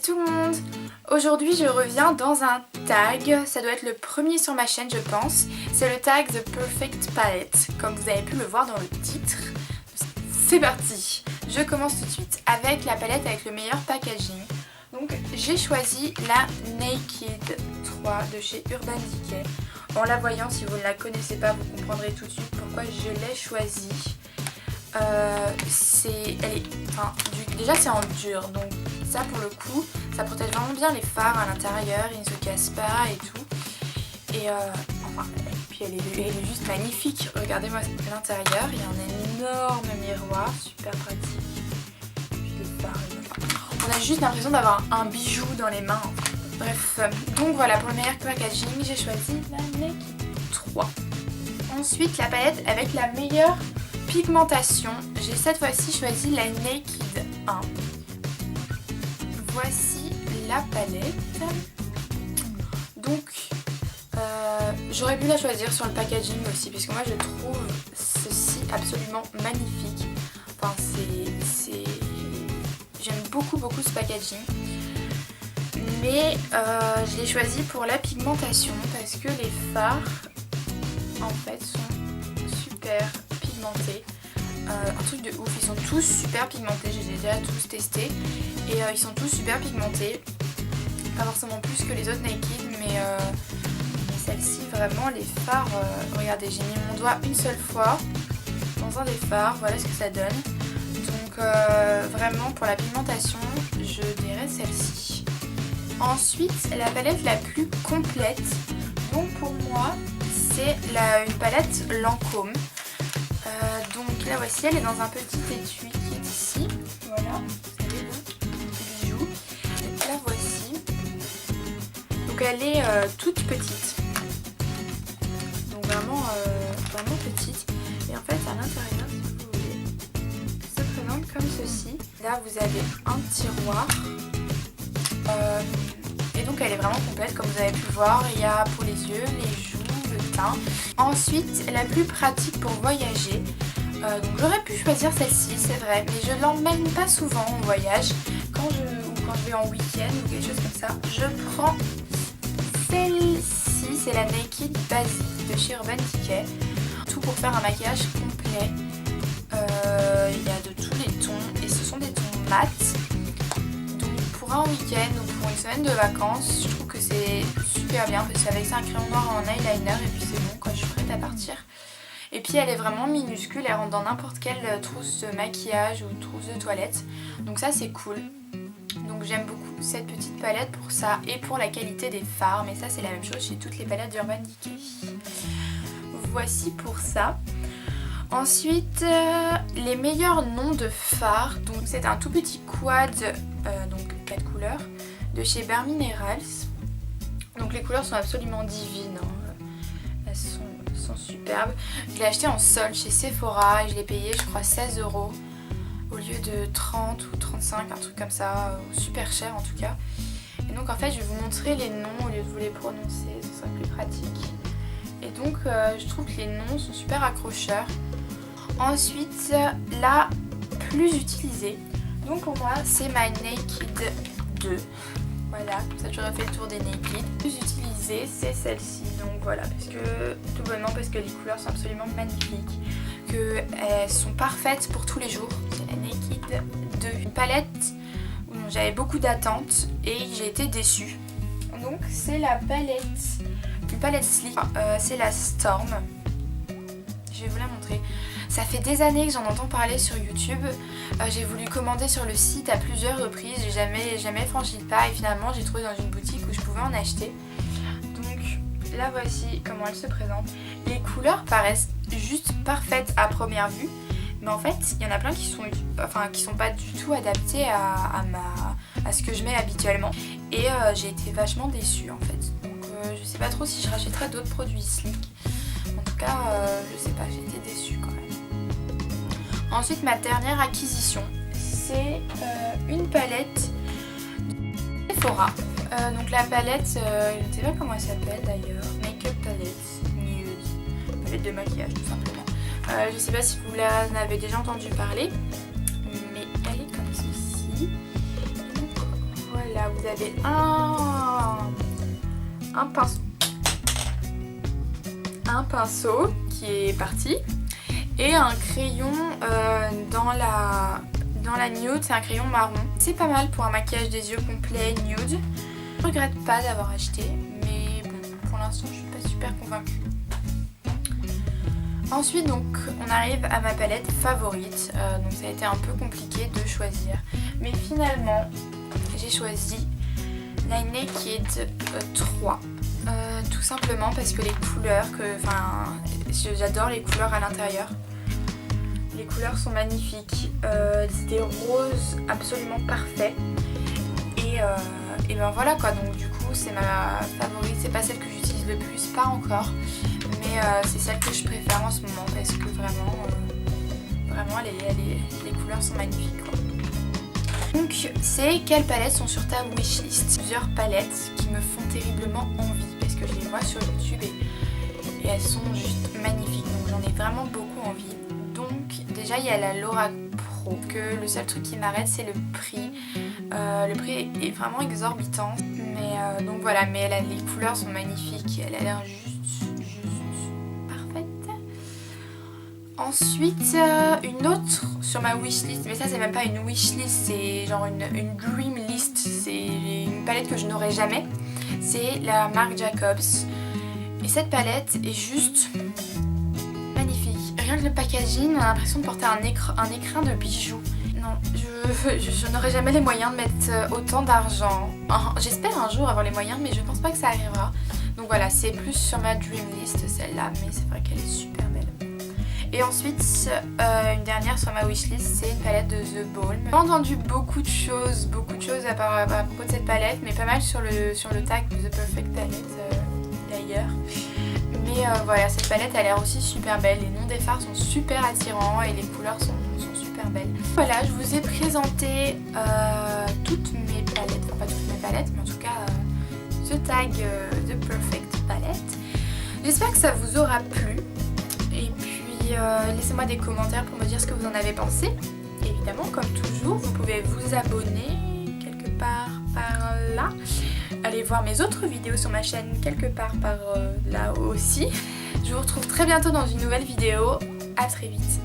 tout le monde! Aujourd'hui je reviens dans un tag, ça doit être le premier sur ma chaîne je pense. C'est le tag The Perfect Palette, comme vous avez pu le voir dans le titre. C'est parti! Je commence tout de suite avec la palette avec le meilleur packaging. Donc j'ai choisi la Naked 3 de chez Urban Decay. En la voyant, si vous ne la connaissez pas, vous comprendrez tout de suite pourquoi je l'ai choisie. Déjà c'est en dur, donc ça pour le coup ça protège vraiment bien les fards à l'intérieur, ils ne se cassent pas et tout. Et puis elle est juste magnifique. Regardez-moi l'intérieur, il y a un énorme miroir, super pratique. Puis les fards, on a juste l'impression d'avoir un bijou dans les mains. Bref, donc voilà, pour le meilleur packaging j'ai choisi la Naked 3. Ensuite la palette avec la meilleure pigmentation, j'ai cette fois-ci choisi la Naked 1. Voici la palette. Donc j'aurais pu la choisir sur le packaging aussi, puisque moi je trouve ceci absolument magnifique. Enfin j'aime beaucoup ce packaging. Mais je l'ai choisi pour la pigmentation parce que les fards en fait sont super pigmentés. Un truc de ouf, ils sont tous super pigmentés, je les ai déjà tous testés et ils sont tous super pigmentés. Pas forcément plus que les autres Naked, mais celle-ci vraiment les fards, regardez, j'ai mis mon doigt une seule fois dans un des fards, voilà ce que ça donne. Donc vraiment pour la pigmentation je dirais celle-ci. Ensuite la palette la plus complète, donc pour moi c'est une palette Lancôme. Donc la voici, elle est dans un petit étui qui est ici, voilà, vous savez le bijou. Et la voici, donc elle est toute petite, donc vraiment petite. Et en fait à l'intérieur, si vous voulez, elle se présente comme ceci. Là vous avez un tiroir. Et donc elle est vraiment complète comme vous avez pu voir, il y a pour les yeux, les joues, le teint. Ensuite la plus pratique pour voyager, donc j'aurais pu choisir celle-ci c'est vrai, mais je l'emmène pas souvent en voyage. Quand je vais en week-end ou quelque chose comme ça, je prends celle-ci, c'est la Naked Basic de chez Urban Decay. Tout pour faire un maquillage complet, il y a de tous les tons et ce sont des tons mat. Pour un week-end ou pour une semaine de vacances, je trouve que c'est super bien parce qu'avec ça un crayon noir en eyeliner et puis c'est bon, quoi, je suis prête à partir. Et puis elle est vraiment minuscule, elle rentre dans n'importe quelle trousse de maquillage ou trousse de toilette, donc ça c'est cool. Donc j'aime beaucoup cette petite palette pour ça et pour la qualité des fards, mais ça c'est la même chose chez toutes les palettes d'Urban Decay. Voici pour ça. Ensuite les meilleurs noms de fards, donc c'est un tout petit quad, donc 4 couleurs de chez Bare Minerals. Donc les couleurs sont absolument divines, hein. Elles sont superbes. Je l'ai acheté en solde chez Sephora et je l'ai payé je crois 16 € au lieu de 30 ou 35, un truc comme ça, super cher en tout cas. Et donc en fait je vais vous montrer les noms au lieu de vous les prononcer, ce sera plus pratique. Et donc je trouve que les noms sont super accrocheurs. Ensuite la plus utilisée, donc pour moi c'est ma Naked 2. Voilà, comme ça j'aurais fait le tour des Naked. La plus utilisée c'est celle-ci, donc voilà, parce que tout bonnement parce que les couleurs sont absolument magnifiques, qu'elles sont parfaites pour tous les jours. C'est la Naked 2, une palette où j'avais beaucoup d'attentes et j'ai été déçue. Donc c'est la palette, une palette sleek, c'est la Storm. Je vais vous la montrer. Ça fait des années que j'en entends parler sur YouTube. J'ai voulu commander sur le site à plusieurs reprises. J'ai jamais franchi le pas et finalement j'ai trouvé dans une boutique où je pouvais en acheter. Donc là voici comment elle se présente. Les couleurs paraissent juste parfaites à première vue. Mais en fait il y en a plein qui sont pas du tout adaptés à ce que je mets habituellement. Et j'ai été vachement déçue en fait. Donc je sais pas trop si je rachèterai d'autres produits Sleek. En tout cas je sais pas, j'ai été déçue quand même. Ensuite ma dernière acquisition c'est une palette Sephora. Donc la palette, je ne sais pas comment elle s'appelle d'ailleurs, Makeup Palette Nude, palette de maquillage tout simplement. Je sais pas si vous en avez déjà entendu parler, mais elle est comme ceci. Donc, voilà. là vous avez un pinceau qui est parti et un crayon dans la nude, c'est un crayon marron. C'est pas mal pour un maquillage des yeux complet nude. Je regrette pas d'avoir acheté, mais bon, pour l'instant je suis pas super convaincue. Ensuite donc on arrive à ma palette favorite, donc ça a été un peu compliqué de choisir, mais finalement j'ai choisi la Naked 3, tout simplement parce que les couleurs, j'adore les couleurs à l'intérieur. Les couleurs sont magnifiques, c'est des roses absolument parfaits et ben voilà quoi, donc du coup c'est ma favorite, c'est pas celle que j'utilise le plus, pas encore, mais c'est celle que je préfère en ce moment parce que vraiment les couleurs sont magnifiques quoi. Donc c'est quelles palettes sont sur ta wishlist? Plusieurs palettes qui me font terriblement envie parce que je les vois sur YouTube et elles sont juste magnifiques, donc j'en ai vraiment beaucoup envie. Donc déjà il y a la Laura Pro, que le seul truc qui m'arrête c'est le prix. Le prix est vraiment exorbitant, mais donc voilà, mais les couleurs sont magnifiques, elle a l'air juste parfaite. Ensuite une autre sur ma wishlist, mais ça c'est même pas une wishlist, c'est genre une dream list, c'est une palette que je n'aurai jamais, c'est la Marc Jacobs et cette palette est juste magnifique. Rien que le packaging, on a l'impression de porter un écrin de bijoux. Non, je n'aurai jamais les moyens de mettre autant d'argent. J'espère un jour avoir les moyens, mais je pense pas que ça arrivera. Donc voilà, c'est plus sur ma dream list celle-là, mais c'est vrai qu'elle est super belle. Et ensuite, une dernière sur ma wishlist, c'est une palette de The Balm. J'ai entendu beaucoup de choses à propos de cette palette, mais pas mal sur le tag de The Perfect Palette d'ailleurs. Mais voilà, cette palette a l'air aussi super belle, les noms des fards sont super attirants et les couleurs sont super belles. Voilà, je vous ai présenté toutes mes palettes, enfin pas toutes mes palettes, mais en tout cas ce tag The Perfect Palette. J'espère que ça vous aura plu et puis laissez-moi des commentaires pour me dire ce que vous en avez pensé. Et évidemment, comme toujours, vous pouvez vous abonner quelque part par là. Allez voir mes autres vidéos sur ma chaîne quelque part par là aussi. Je vous retrouve très bientôt dans une nouvelle vidéo. À très vite.